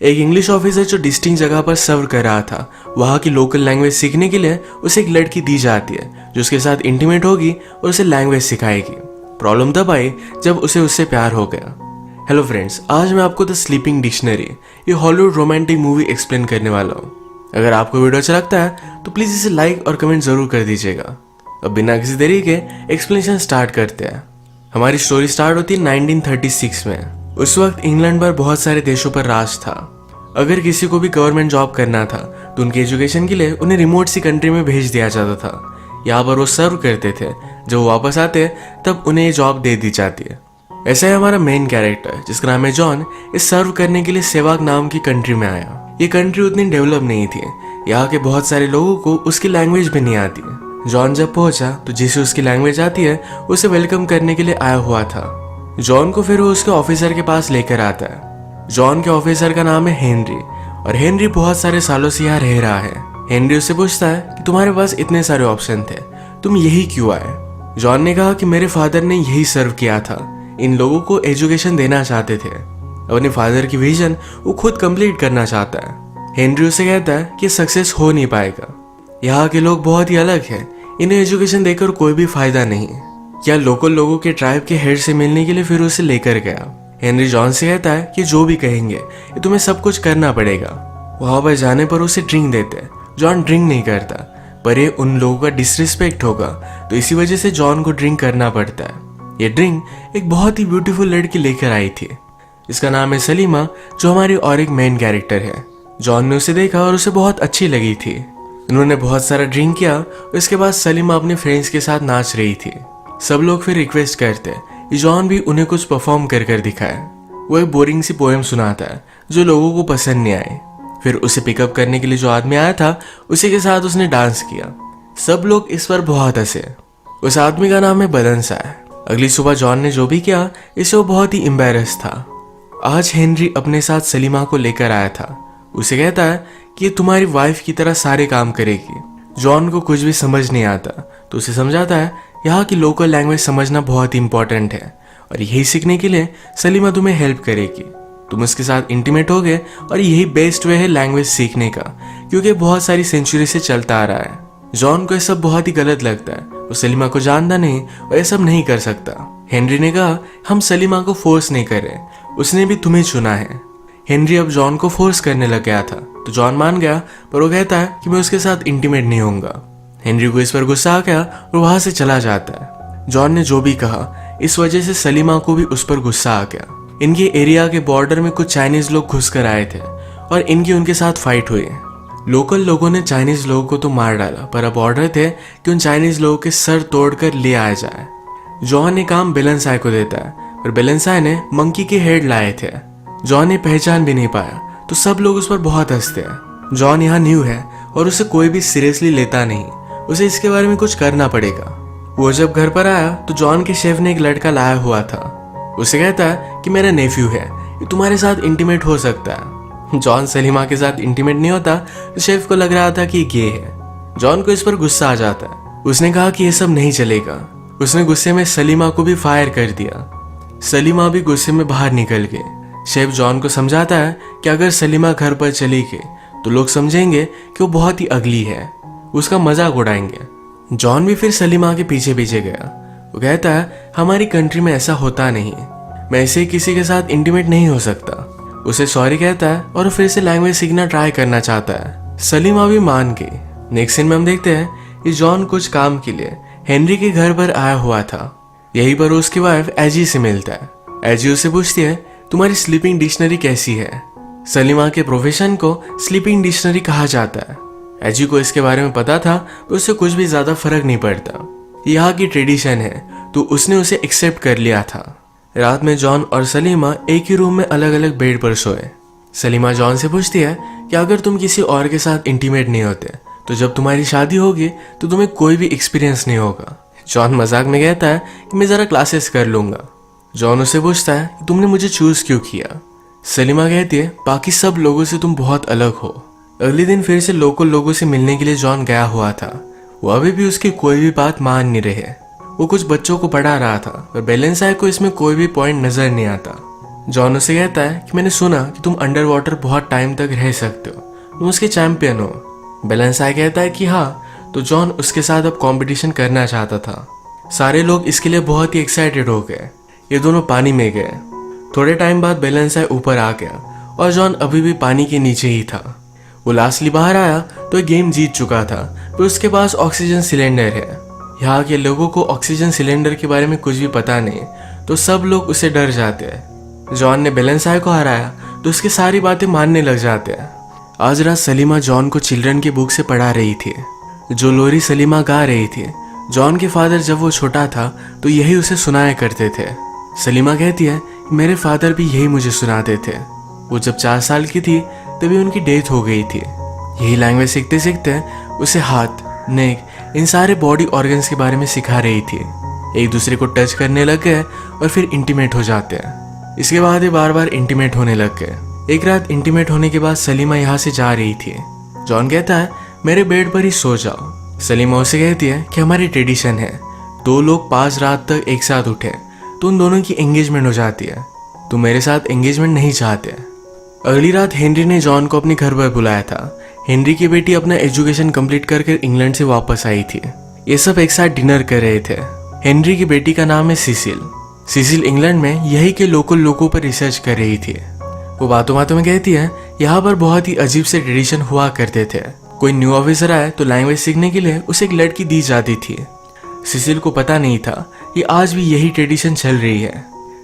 एक English officer जो distinct जगह पर सर्व कर रहा था, वहाँ की लोकल लैंग्वेज सीखने के लिए उसे एक लड़की दी जाती है जो उसके साथ इंटीमेट होगी और उसे लैंग्वेज सिखाएगी। प्रॉब्लम तब आई जब उसे उससे प्यार हो गया। हेलो फ्रेंड्स, आज मैं आपको द स्लीपिंग डिक्शनरी, ये हॉलीवुड रोमांटिक मूवी एक्सप्लेन करने वाला हूँ। अगर आपको वीडियो अच्छा लगता है तो प्लीज़ इसे लाइक और कमेंट ज़रूर कर दीजिएगा। अब बिना किसी देरी के एक्सप्लेनेशन स्टार्ट करते हैं। हमारी स्टोरी स्टार्ट होती है 1936 में। उस वक्त इंग्लैंड पर बहुत सारे देशों पर राज था। अगर किसी को भी गवर्नमेंट जॉब करना था तो उनके एजुकेशन के लिए उन्हें रिमोट सी कंट्री में भेज दिया जाता था। यहाँ पर वो सर्व करते थे, जब वो वापस आते तब उन्हें ये जॉब दे दी जाती है। ऐसा है हमारा मेन कैरेक्टर जिसका नाम है जॉन, इस सर्व करने के लिए सेवाग नाम की कंट्री में आया। ये कंट्री उतनी डेवलप नहीं थी, यहाँ के बहुत सारे लोगों को उसकी लैंग्वेज भी नहीं आती। जॉन जब पहुंचा तो जिसे उसकी लैंग्वेज आती है उसे वेलकम करने के लिए आया हुआ था। जॉन को फिर वो उसके ऑफिसर के पास लेकर आता है। जॉन के ऑफिसर का नाम है हेनरी और हेनरी बहुत सारे सालों से यहाँ रह रहा है। हेनरी उससे पूछता है कि तुम्हारे पास इतने सारे ऑप्शन थे, तुम यही क्यों आए? जॉन ने कहा कि मेरे फादर ने यही सर्व किया था, इन लोगों को एजुकेशन देना चाहते थे। अपने फादर की विजन वो खुद कंप्लीट करना चाहता है। हेनरी उसे कहता है कि सक्सेस हो नहीं पाएगा, यहाँ के लोग बहुत ही अलग हैं, इन्हें एजुकेशन देकर कोई भी फायदा नहीं। या लोकल लोगों के ट्राइब के हेड से मिलने के लिए फिर उसे लेकर गया। हेनरी जॉन से कहता है कि जो भी कहेंगे ये तुम्हें सब कुछ करना पड़ेगा। वहां पर जाने पर उसे ड्रिंक देते हैं। जॉन ड्रिंक नहीं करता, पर ये उन लोगों का डिसरिस्पेक्ट होगा तो इसी वजह से जॉन को ड्रिंक करना पड़ता है। ये ड्रिंक एक बहुत ही ब्यूटीफुल लड़की लेकर आई थी, इसका नाम है सलीमा, जो हमारी और एक मेन कैरेक्टर है। जॉन ने उसे देखा और उसे बहुत अच्छी लगी थी। उन्होंने बहुत सारा ड्रिंक किया और इसके बाद सलीमा अपने फ्रेंड्स के साथ नाच रही थी। सब लोग फिर रिक्वेस्ट करते कि जॉन भी उन्हें कुछ परफॉर्म कर कर दिखाए। वो एक बोरिंग सी पोएम सुनाता है जो लोगों को पसंद नहीं आई। फिर उसे पिकअप करने के लिए जो आदमी आया था उसी के साथ उसने डांस किया। सब लोग इस पर बहुत हंसे। उस आदमी का नाम है बदनसा है। अगली सुबह जॉन ने जो भी किया इससे वो बहुत ही एम्बैरेस था। आज हेनरी अपने साथ सलीमा को लेकर आया था। उसे कहता है कि ये तुम्हारी वाइफ की तरह सारे काम करेगी। जॉन को कुछ भी समझ नहीं आता तो उसे समझाता है यहाँ की लोकल लैंग्वेज समझना बहुत ही इंपॉर्टेंट है और यही सीखने के लिए सलीमा तुम्हें हेल्प करेगी। तुम उसके साथ इंटीमेट होगे और यही बेस्ट वे है लैंग्वेज सीखने का, क्योंकि बहुत सारी सेंचुरी से चलता आ रहा है। जॉन को ये सब बहुत ही गलत लगता है, वो सलीमा को जानता नहीं और ये सब नहीं कर सकता। हेनरी ने कहा हम सलीमा को फोर्स नहीं कर रहे, उसने भी तुम्हें चुना है। हेनरी अब जॉन को फोर्स करने लग गया था तो जॉन मान गया, पर वो कहता है कि मैं उसके साथ इंटीमेट नहीं होऊंगा। हेनरी को इस पर गुस्सा आ गया और वहां से चला जाता है। जॉन ने जो भी कहा इस वजह से सलीमा को भी उस पर गुस्सा आ गया। इनके एरिया के बॉर्डर में कुछ चाइनीज लोग घुस कर आए थे और इनकी उनके साथ फाइट हुई। लोकल लोगों ने चाइनीज लोगों को तो मार डाला, पर अब ऑर्डर थे कि उन चाइनीज लोगों के सर तोड़कर ले आया जाए। जॉन ने काम बेलेंसाई को देता है, पर बेलेंसाई ने मंकी के हेड लाए थे। जॉन ने पहचान भी नहीं पाया तो सब लोग उस पर बहुत हंसते हैं। जॉन यहाँ न्यू है और उसे कोई भी सीरियसली लेता नहीं, उसे इसके बारे में कुछ करना पड़ेगा। वो जब घर पर आया तो जॉन के शेफ ने एक लड़का लाया हुआ था। उसे कहता है कि मेरा नेफ्यू है, ये तुम्हारे साथ इंटीमेट हो सकता है। जॉन सलीमा के साथ इंटीमेट नहीं होता तो शेफ को लग रहा था कि ये गे है। जॉन को इस पर गुस्सा आ जाता है। उसने कहा कि ये सब नहीं चलेगा। उसने गुस्से में सलीमा को भी फायर कर दिया। सलीमा भी गुस्से में बाहर निकल गई। शेफ जॉन को समझाता है कि अगर सलीमा घर पर चली गई तो लोग समझेंगे कि वो बहुत ही अगली है, उसका मजाक उड़ाएंगे। जॉन भी फिर सलीमा के पीछे पीछे गया। वो कहता है हमारी कंट्री में ऐसा होता नहीं, मैं ऐसे किसी के साथ इंटीमेट नहीं हो सकता। उसे सॉरी कहता है और फिर से लैंग्वेज सीखना ट्राई करना चाहता है। सलीमा भी मान गई। नेक्स्ट सीन में हम देखते हैं कि जॉन कुछ काम के लिए हेनरी के घर पर आया हुआ था। यहीं पर उसकी वाइफ एजी से मिलता है। एजी उससे पूछती है तुम्हारी स्लीपिंग डिक्शनरी कैसी है? सलीमा के प्रोफेशन को स्लीपिंग डिक्शनरी कहा जाता है। एजी को इसके बारे में पता था तो उससे कुछ भी ज्यादा फर्क नहीं पड़ता, यहाँ की ट्रेडिशन है तो उसने उसे एक्सेप्ट कर लिया था। रात में जॉन और सलीमा एक ही रूम में अलग अलग बेड पर सोए। सलीमा जॉन से पूछती है कि अगर तुम किसी और के साथ इंटीमेट नहीं होते तो जब तुम्हारी शादी होगी तो तुम्हें कोई भी एक्सपीरियंस नहीं होगा। जॉन मजाक में कहता है कि मैं जरा क्लासेस कर लूंगा। जॉन उससे पूछता है कि तुमने मुझे चूज क्यों किया? सलीमा कहती है बाकी सब लोगों से तुम बहुत अलग हो। अगले दिन फिर से लोकल लोगों से मिलने के लिए जॉन गया हुआ था। वो अभी भी उसकी कोई भी बात मान नहीं रहे। वो कुछ बच्चों को पढ़ा रहा था पर बेलेंसाई को इसमें कोई भी पॉइंट नजर नहीं आता। जॉन उसे कहता है कि मैंने सुना कि तुम अंडर वाटर बहुत टाइम तक रह सकते हो, तुम उसके चैंपियन हो। बेलेंसाई कहता है कि हाँ, तो जॉन उसके साथ अब कंपटीशन करना चाहता था। सारे लोग इसके लिए बहुत ही एक्साइटेड हो गए। ये दोनों पानी में गए। थोड़े टाइम बाद बेलेंसाई ऊपर आ गया और जॉन अभी भी पानी के नीचे ही था। वो लास्टली बाहर आया तो गेम जीत चुका था, पर उसके पास ऑक्सीजन सिलेंडर है। यहाँ के लोगों को ऑक्सीजन सिलेंडर के बारे में कुछ भी पता नहीं, तो सब लोग उससे डर जाते हैं। जॉन ने बेलेंसाई को हराया तो उसकी सारी बातें मानने लग जाते हैं। आज रात सलीमा जॉन को चिल्ड्रन की बुक से पढ़ा रही थी, जो लोरी सलीमा गा रही थी। जॉन के फादर जब वो छोटा था तो यही उसे सुनाया करते थे। सलीमा कहती है, मेरे फादर भी यही मुझे सुनाते थे। वो जब 4 साल की थी तभी उनकी डेथ हो गई थी। यही लैंग्वेज सीखते सीखते उसे हाथ, नेक, इन सारे बॉडी ऑर्गन्स के बारे में सिखा रही थी। एक दूसरे को टच करने लग गए और फिर इंटीमेट हो जाते हैं। इसके बाद ये बार बार इंटीमेट होने लग गए। एक रात इंटीमेट होने के बाद सलीमा यहाँ से जा रही थी। जॉन कहता है, मेरे बेड पर ही सो जाओ। सलीमा उसे कहती है कि हमारी ट्रेडिशन है, 2 लोग 5 रात तक एक साथ उठे तो उन दोनों की एंगेजमेंट हो जाती है। तुम मेरे साथ एंगेजमेंट नहीं चाहते। अगली रात हेनरी ने जॉन को अपने घर पर बुलाया था। हेनरी की बेटी अपना एजुकेशन कंप्लीट करके इंग्लैंड से वापस आई थी। ये सब एक साथ डिनर कर रहे थे। हेनरी की बेटी का नाम है सिसिल। सिसिल इंग्लैंड में यही के लोकल लोगों पर रिसर्च कर रही थी। वो बातों बातों में कहती है, यहाँ पर बहुत ही अजीब से ट्रेडिशन हुआ करते थे। कोई न्यू ऑफिसर आए तो लैंग्वेज सीखने के लिए उसे एक लड़की दी जाती थी। सिसिल को पता नहीं था कि आज भी यही ट्रेडिशन चल रही है।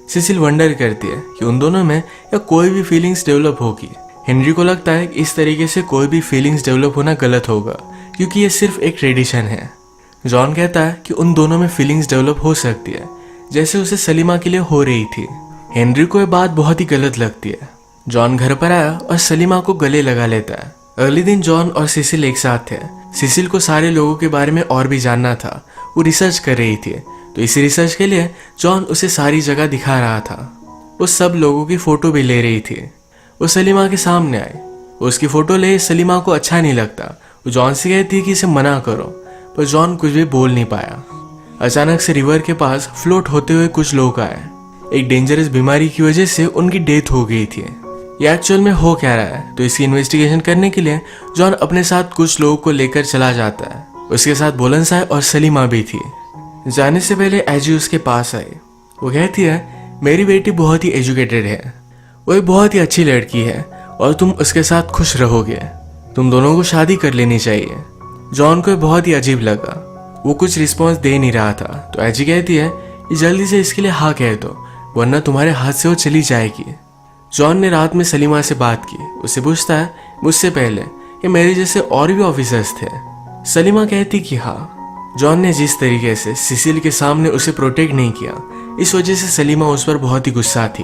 सिसिल वंडर करती है कि उन दोनों में या कोई भी फीलिंग्स डेवलप होगी। हेनरी को लगता है कि इस तरीके से कोई भी फीलिंग्स डेवलप होना गलत होगा, क्योंकि ये सिर्फ एक ट्रेडिशन है। जॉन कहता है कि उन दोनों में फीलिंग्स डेवलप हो सकती है, जैसे उसे सलीमा के लिए हो रही थी। हेनरी को यह बात बहुत ही गलत लगती है। जॉन घर पर आया और सलीमा को गले लगा लेता है। अगले दिन जॉन और सिसिल एक साथ थे। सिसिल को सारे लोगों के बारे में और भी जानना था। वो रिसर्च कर रही थी, तो इसी रिसर्च के लिए जॉन उसे सारी जगह दिखा रहा था। वो सब लोगों की फोटो भी ले रही थी। वो सलीमा के सामने आई। उसकी फोटो ले सलीमा को अच्छा नहीं लगता। वो जॉन से कहती है कि इसे मना करो, पर जॉन कुछ भी बोल नहीं पाया। अचानक से रिवर के पास फ्लोट होते हुए कुछ लोग आए। एक डेंजरस बीमारी की वजह से उनकी डेथ हो गई थी। ये एक्चुअल में हो क्या रहा है, तो इसकी इन्वेस्टिगेशन करने के लिए जॉन अपने साथ कुछ लोगों को लेकर चला जाता है। उसके साथ बेलेंसाई और सलीमा भी थी। जाने से पहले एजी उसके पास आई। वो कहती है, मेरी बेटी बहुत ही एजुकेटेड है, वो एक बहुत ही अच्छी लड़की है और तुम उसके साथ खुश रहोगे। तुम दोनों को शादी कर लेनी चाहिए। जॉन को बहुत ही अजीब लगा। वो कुछ रिस्पॉन्स दे नहीं रहा था, तो एजी कहती है कि जल्दी से इसके लिए हाँ कह दो, वरना तुम्हारे हाथ से वो चली जाएगी। जॉन ने रात में सलीमा से बात की। उसे पूछता है मुझसे पहले कि मेरे जैसे और भी ऑफिसर्स थे। सलीमा कहती कि हाँ। जॉन ने जिस तरीके से सिसिल के सामने उसे प्रोटेक्ट नहीं किया, इस वजह से सलीमा उस पर बहुत ही गुस्सा थी।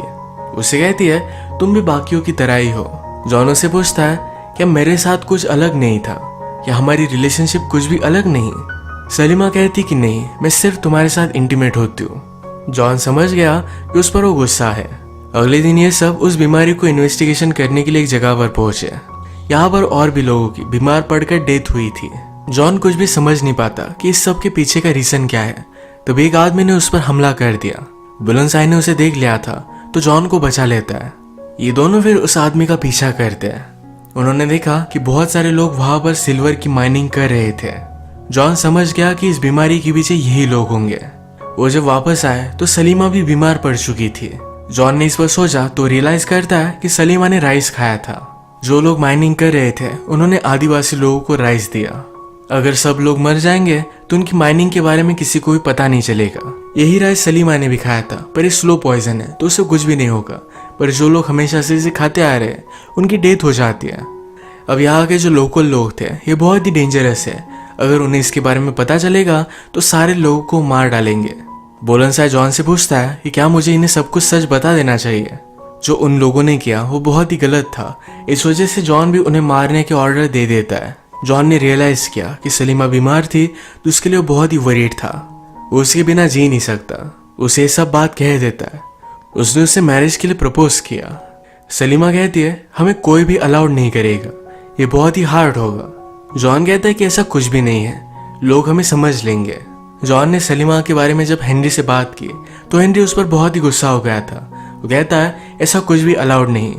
उसे कहती है, तुम भी बाकियों की तरह ही हो। जॉन उसे पूछता है क्या मेरे साथ कुछ अलग नहीं था, क्या हमारी रिलेशनशिप कुछ भी अलग नहीं। सलीमा कहती कि नहीं, मैं सिर्फ तुम्हारे साथ इंटीमेट होती हूँ। जॉन समझ गया कि उस पर वो गुस्सा है। अगले दिन ये सब उस बीमारी को इन्वेस्टिगेशन करने के लिए एक जगह पर पहुंचे। यहाँ पर और भी लोगों की बीमार पड़कर डेथ हुई थी। जॉन कुछ भी समझ नहीं पाता कि इस सब के पीछे का रीजन क्या है। तभी एक आदमी ने उस पर हमला कर दिया। बेलेंसाई ने उसे देख लिया था, तो जॉन को बचा लेता है। ये दोनों फिर उस आदमी का पीछा करते हैं। उन्होंने देखा कि बहुत सारे लोग वहां पर सिल्वर की माइनिंग कर रहे थे। जॉन समझ गया कि इस बीमारी के पीछे यही लोग होंगे। वो जब वापस आए तो सलीमा भी बीमार पड़ चुकी थी। जॉन ने इस पर सोचा तो रियलाइज करता है कि सलीमा ने राइस खाया था। जो लोग माइनिंग कर रहे थे उन्होंने आदिवासी लोगों को राइस दिया। अगर सब लोग मर जाएंगे तो उनकी माइनिंग के बारे में किसी को भी पता नहीं चलेगा। यही राइस सलीमा ने भी खाया था, पर ये स्लो पॉइजन है तो उससे कुछ भी नहीं होगा। पर जो लोग हमेशा से इसे खाते आ रहे हैं उनकी डेथ हो जाती है। अब यहाँ के जो लोकल लोग थे ये बहुत ही डेंजरस है। अगर उन्हें इसके बारे में पता चलेगा तो सारे लोगों को मार डालेंगे। बेलेंसाई जॉन से पूछता है कि क्या मुझे इन्हें सब कुछ सच बता देना चाहिए। जो उन लोगों ने किया वो बहुत ही गलत था, इस वजह से जॉन भी उन्हें मारने के ऑर्डर दे देता है। जॉन ने रियलाइज किया कि सलीमा बीमार थी तो उसके लिए वो बहुत ही वरीड था। वो उसके बिना जी नहीं सकता। उसे ये सब बात कह देता है। उसने उसे मैरिज के लिए प्रपोज किया। सलीमा कहती है हमें कोई भी अलाउड नहीं करेगा, ये बहुत ही हार्ड होगा। जॉन कहता है कि ऐसा कुछ भी नहीं है, लोग हमें समझ लेंगे। जॉन ने सलीमा के बारे में जब हेनरी से बात की तो हेनरी उस पर बहुत ही गुस्सा हो गया था। वो कहता है ऐसा कुछ भी अलाउड नहीं,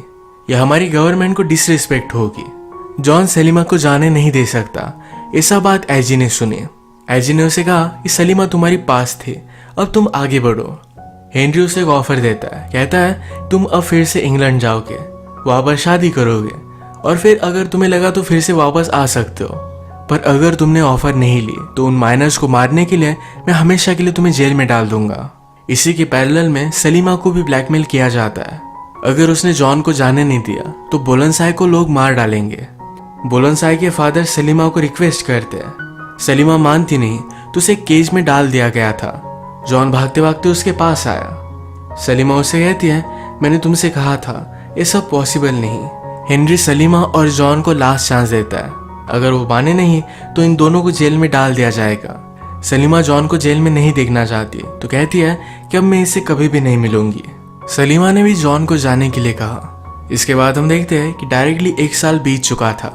यह हमारी गवर्नमेंट को डिसरिस्पेक्ट होगी। जॉन सलीमा को जाने नहीं दे सकता। ऐसा बात एजी ने सुनी। एजी ने उसे कहा कि सलीमा तुम्हारी पास थी, अब तुम आगे बढ़ो। हेनरी उसे एक ऑफर देता है, कहता है तुम अब फिर से इंग्लैंड जाओगे, वहां पर शादी करोगे और फिर अगर तुम्हें लगा तो फिर से वापस आ सकते हो, पर अगर तुमने ऑफर नहीं ली तो उन माइनर्स को मारने के लिए मैं हमेशा के लिए तुम्हें जेल में डाल दूंगा। इसी के पैरेलल में सलीमा को भी ब्लैकमेल किया जाता है। अगर उसने जॉन को जाने नहीं दिया तो बुलंदशाह को लोग मार डालेंगे। बुलंदशाह के फादर सलीमा को रिक्वेस्ट करते हैं, सलीमा मानती नहीं तो उसे केज में डाल दिया गया था। जॉन भागते भागते उसके पास आया। सलीमा उसे कहती है, मैंने तुमसे कहा था ये सब पॉसिबल नहीं। हेनरी सलीमा और जॉन को लास्ट चांस देता है, अगर वो माने नहीं तो इन दोनों को जेल में डाल दिया जाएगा। सलीमा जॉन को जेल में नहीं देखना चाहती तो कहती है कि अब मैं इससे कभी भी नहीं मिलूंगी। सलीमा ने भी जॉन को जाने के लिए कहा। इसके बाद हम देखते हैं कि डायरेक्टली 1 साल बीत चुका था।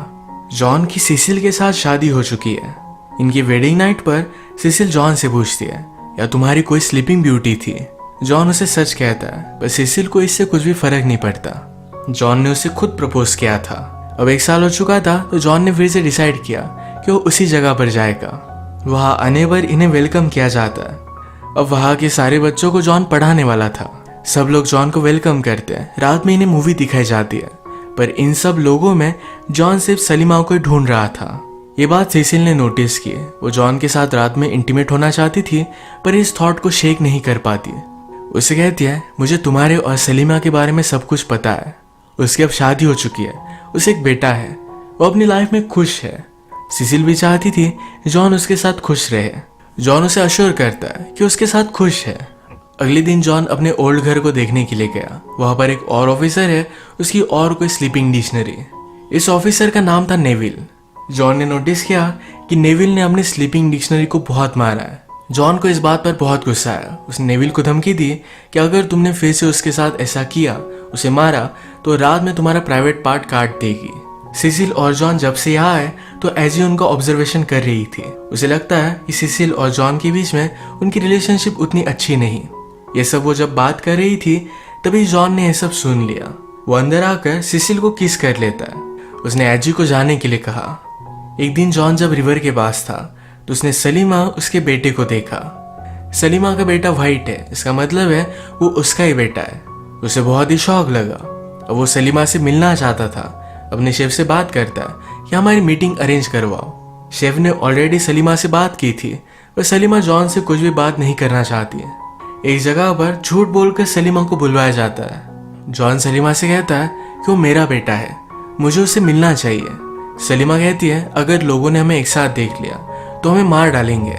जॉन की सिसिल के साथ शादी हो चुकी है। इनकी वेडिंग नाइट पर सिसिल जॉन से पूछती है, या तुम्हारी कोई स्लीपिंग ब्यूटी थी? जॉन उसे सच कहता है, पर सिसिल को इससे कुछ भी फर्क नहीं पड़ता। जॉन ने उसे खुद प्रपोज किया था। अब 1 साल हो चुका था तो जॉन ने फिर से डिसाइड किया कि वो उसी जगह पर जाएगा। वहां आने पर इन्हें वेलकम किया जाता है। अब वहां के सारे बच्चों को जॉन पढ़ाने वाला था। सब लोग जॉन को वेलकम करते हैं। रात में इन्हें मूवी दिखाई जाती है, पर इन सब लोगों में जॉन सिर्फ सलीमा को ही ढूंढ रहा था। ये बात सिसिल ने नोटिस की। वो जॉन के साथ रात में इंटीमेट होना चाहती थी, पर इस थॉट को शेक नहीं कर पाती। उसे कहती है, मुझे तुम्हारे और सलीमा के बारे में सब कुछ पता है। उसकी अब शादी हो चुकी है, उसे एक बेटा है, वो अपनी लाइफ में खुश है। सिसिल भी चाहती थी जॉन उसके साथ खुश रहे। जॉन उसे अश्योर करता है कि उसके साथ खुश है। अगले दिन जॉन अपने ओल्ड घर को देखने के लिए गया। वहां पर एक और ऑफिसर है, उसकी और कोई स्लीपिंग डिक्शनरी। इस ऑफिसर का नाम था नेविल। जॉन ने नोटिस किया कि नेविल ने अपनी स्लीपिंग डिक्शनरी को बहुत मारा है। जॉन को इस बात पर बहुत गुस्सा आया। उसने नेविल को धमकी दी कि अगर तुमने फिर से उसके साथ ऐसा किया, उसे मारा, तो रात में तुम्हारा प्राइवेट पार्ट काट देगी। सिसिल और जॉन जब से यहाँ आए तो एजी उनका ऑब्जर्वेशन कर रही थी। उसे लगता है कि सिसिल और जॉन के बीच में उनकी रिलेशनशिप उतनी अच्छी नहीं। ये सब वो जब बात कर रही थी तभी जॉन ने यह सब सुन लिया। वो अंदर आकर सिसिल को किस कर लेता है। उसने एजी को जाने के लिए कहा। एक दिन जॉन जब रिवर के पास था तो उसने सलीमा उसके बेटे को देखा। सलीमा का बेटा वाइट है, इसका मतलब है वो उसका ही बेटा है। उसे बहुत ही शौक लगा। अब वो सलीमा से मिलना चाहता था। अपने शेफ से बात करता है कि हमारी मीटिंग अरेंज करवाओ। शेफ ने ऑलरेडी सलीमा से बात की थी, पर सलीमा जॉन से कुछ भी बात नहीं करना चाहती है। एक जगह पर झूठ बोलकर सलीमा को बुलवाया जाता है। जॉन सलीमा से कहता है कि वो मेरा बेटा है, मुझे उससे मिलना चाहिए। सलीमा कहती है, अगर लोगों ने हमें एक साथ देख लिया तो हमें मार डालेंगे।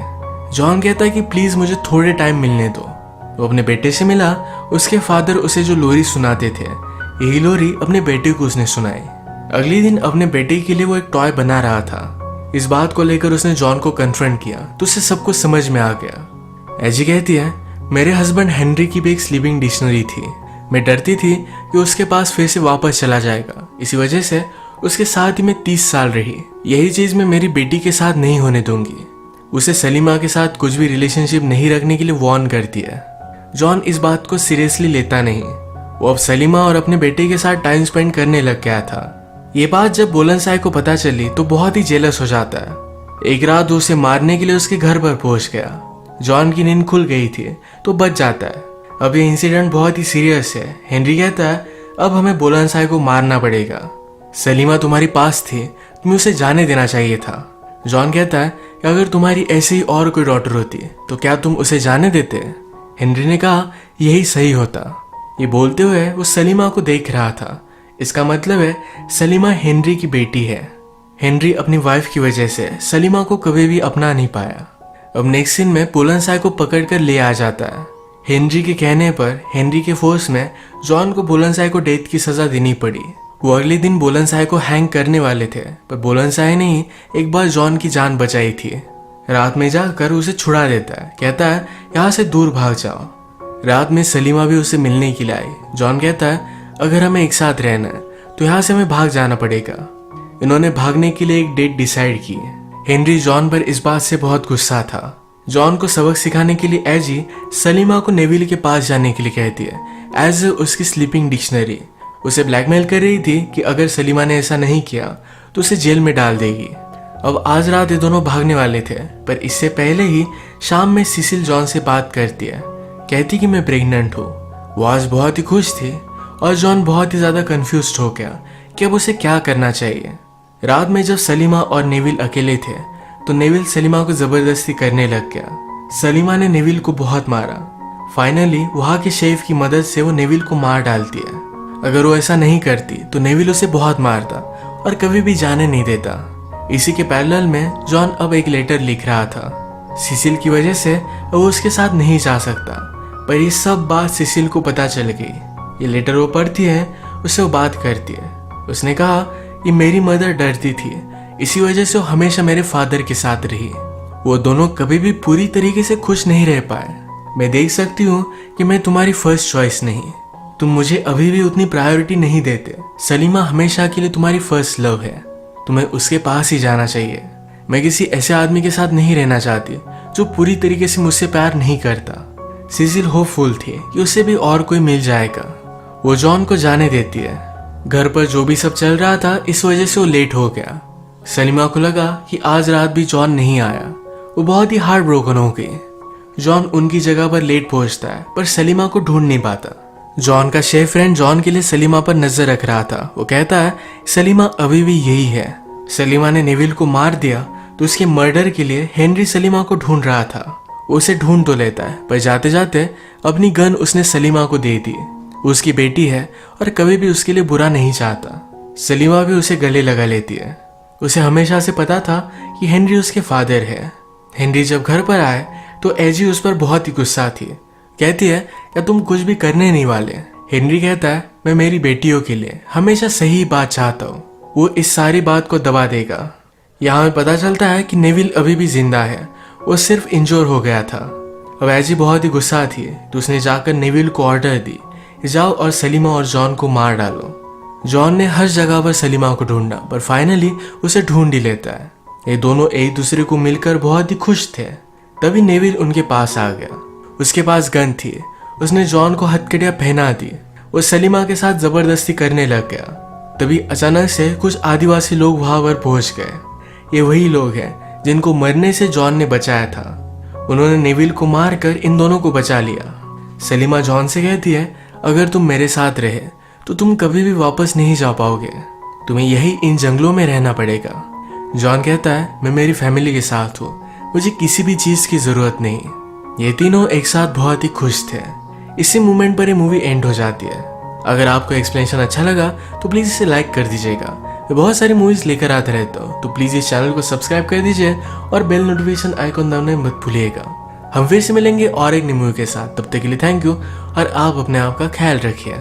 जॉन कहता है कि प्लीज मुझे थोड़े टाइम मिलने दो। वो अपने बेटे से मिला। उसके फादर उसे जो लोरी सुनाते थे, यही लोरी अपने बेटे को उसने सुनाई। अगले दिन अपने बेटे के लिए वो एक टॉय बना रहा था। इस बात को लेकर उसने जॉन को कन्फ्रंट किया तो उसे सब कुछ समझ में आ गया। एजी कहती है, मेरे हस्बैंड हेनरी की भी एक स्लीपिंग डिक्शनरी थी। मैं डरती थी कि उसके पास फिर से वापस चला जाएगा, इसी वजह से उसके साथ ही मैं 30 साल रही। यही चीज मैं मेरी बेटी के साथ नहीं होने दूंगी। उसे सलीमा के साथ कुछ भी रिलेशनशिप नहीं रखने के लिए वार्न करती है। जॉन इस बात को सीरियसली लेता नहीं। वो अब सलीमा और अपने बेटे के साथ टाइम स्पेंड करने लग गया था। ये बात जब बुलंदशाह को पता चली तो बहुत ही जेलस हो जाता है। एक रात वो उसे मारने के लिए उसके घर पर पहुंच गया। जॉन की नींद खुल गई थी तो बच जाता है। अब ये इंसिडेंट बहुत ही सीरियस है। हेनरी कहता है, अब हमें बुलंदशाह को मारना पड़ेगा। सलीमा तुम्हारी पास थी, तुम्हें उसे जाने देना चाहिए था। जॉन कहता है कि अगर तुम्हारी ऐसी ही और कोई डॉटर होती तो क्या तुम उसे जाने देते? हेनरी ने कहा, यही सही होता। ये बोलते हुए वो सलीमा को देख रहा था। इसका मतलब है सलीमा हेनरी की बेटी है। हेनरी अपनी वाइफ की वजह से सलीमा को कभी भी अपना नहीं पाया। अब नेक्स्ट सीन में बुलंदशाह को पकड़कर ले आ जाता है। हेनरी के कहने पर हेनरी के फोर्स में जॉन को बुलंदशाह को डेथ की सजा देनी पड़ी। वो अगले दिन बुलंदशाह को हैंग करने वाले थे, पर बुलंदशाह ने ही एक बार जॉन की जान बचाई थी। रात में जाकर उसे छुड़ा देता है। कहता है, यहाँ से दूर भाग जाओ। रात में सलीमा भी उसे मिलने के लिए आई। जॉन कहता है, अगर हमें एक साथ रहना है तो यहाँ से हमें भाग जाना पड़ेगा। इन्होंने भागने के लिए एक डेट डिसाइड की। हेनरी जॉन पर इस बात से बहुत गुस्सा था। जॉन को सबक सिखाने के लिए एजी सलीमा को नेविल के पास जाने के लिए कहती है। एज उसकी स्लीपिंग डिक्शनरी। उसे ब्लैकमेल कर रही थी कि अगर सलीमा ने ऐसा नहीं किया तो उसे जेल में डाल देगी। अब आज रात ये दोनों भागने वाले थे, पर इससे पहले ही शाम में सिसिल जॉन से बात करती है, कहती कि मैं प्रेग्नेंट हूँ। वो आज बहुत ही खुश थी और जॉन बहुत ही ज़्यादा कंफ्यूज्ड हो गया कि अब उसे क्या करना चाहिए। रात में जब सलीमा और नेविल अकेले थे तो नेविल सलीमा को ज़बरदस्ती करने लग गया। सलीमा ने नेविल को बहुत मारा। फाइनली वहाँ के शेफ की मदद से वो नेविल को मार डालती है। अगर वो ऐसा नहीं करती तो नेविल उसे बहुत मारता और कभी भी जाने नहीं देता। इसी के पैरेलल में जॉन अब एक लेटर लिख रहा था। सिसिल की वजह से वो उसके साथ नहीं जा सकता, पर ये सब बात सिसिल को पता चल गई। ये लेटर वो पढ़ती है, उससे वो बात करती है। उसने कहा कि मेरी मदर डरती थी, इसी वजह से वो हमेशा मेरे फादर के साथ रही। वो दोनों कभी भी पूरी तरीके से खुश नहीं रह पाए। मैं देख सकती हूँ कि मैं तुम्हारी फर्स्ट चॉइस नहीं, तुम मुझे अभी भी उतनी प्रायोरिटी नहीं देते। सलीमा हमेशा के लिए तुम्हारी फर्स्ट लव है, तुम्हें उसके पास ही जाना चाहिए। मैं किसी ऐसे आदमी के साथ नहीं रहना चाहती जो पूरी तरीके से मुझसे प्यार नहीं करता। सिसिल होपफुल थी कि उसे भी और कोई मिल जाएगा। वो जॉन को जाने देती है। घर पर जो भी सब चल रहा था इस वजह से वो लेट हो गया। सलीमा को लगा कि आज रात भी जॉन नहीं आया। वो बहुत ही हार्ट ब्रोकन हो गई। जॉन उनकी जगह पर लेट पहुंचता है, पर सलीमा को ढूंढ नहीं पाता। जॉन का शेफ फ्रेंड जॉन के लिए सलीमा पर नजर रख रहा था। वो कहता है सलीमा अभी भी यही है। सलीमा ने नेविल को मार दिया तो उसके मर्डर के लिए हेनरी सलीमा को ढूंढ रहा था। वो उसे ढूंढ तो लेता है, पर जाते जाते अपनी गन उसने सलीमा को दे दी। उसकी बेटी है और कभी भी उसके लिए बुरा नहीं चाहता। सलीमा भी उसे गले लगा लेती है। उसे हमेशा से पता था कि हेनरी उसके फादर है। हेनरी जब घर पर आए तो एजी उस पर बहुत ही गुस्सा थी। कहती है क्या तुम कुछ भी करने नहीं वाले। हेनरी कहता है मैं मेरी बेटियों के लिए हमेशा सही बात चाहता हूँ। वो इस सारी बात को दबा देगा। यहाँ में पता चलता है कि नेविल अभी भी जिंदा है, वो सिर्फ इंजोर हो गया था। अब एजी बहुत ही गुस्सा थी तो उसने जाकर नेविल को ऑर्डर दी, जाओ और सलीमा और जॉन को मार डालो। जॉन ने हर जगह पर सलीमा को ढूंढा, पर फाइनली उसे ढूंढ ही लेता है। ये दोनों एक दूसरे को मिलकर बहुत ही खुश थे। तभी नेविल उनके पास आ गया। उसके पास गन थी। उसने जॉन को हथकड़ियां पहना दी। वो सलीमा के साथ जबरदस्ती करने लग गया। तभी अचानक से कुछ आदिवासी लोग वहां पर पहुंच गए। ये वही लोग हैं जिनको मरने से जॉन ने बचाया था। उन्होंने नेविल को मारकर इन दोनों को बचा लिया। सलीमा जॉन से कहती है अगर तुम मेरे साथ रहे तो तुम कभी भी वापस नहीं जा पाओगे, तुम्हें यही इन जंगलों में रहना पड़ेगा। जॉन कहता है मैं मेरी फैमिली के साथ हूँ, मुझे किसी भी चीज की जरूरत नहीं। ये तीनों एक साथ बहुत ही खुश थे। इसी मोमेंट पर ये मूवी एंड हो जाती है। अगर आपको एक्सप्लेनेशन अच्छा लगा तो प्लीज इसे लाइक कर दीजिएगा। मैं बहुत सारी मूवीज लेकर आता रहता हूँ, तो प्लीज इस चैनल को सब्सक्राइब कर दीजिए और बेल नोटिफिकेशन आइकॉन दबाना मत भूलिएगा। हम फिर से मिलेंगे और एक नई मूवी के साथ। तब तक के लिए थैंक यू और आप अपने आप का ख्याल रखिए।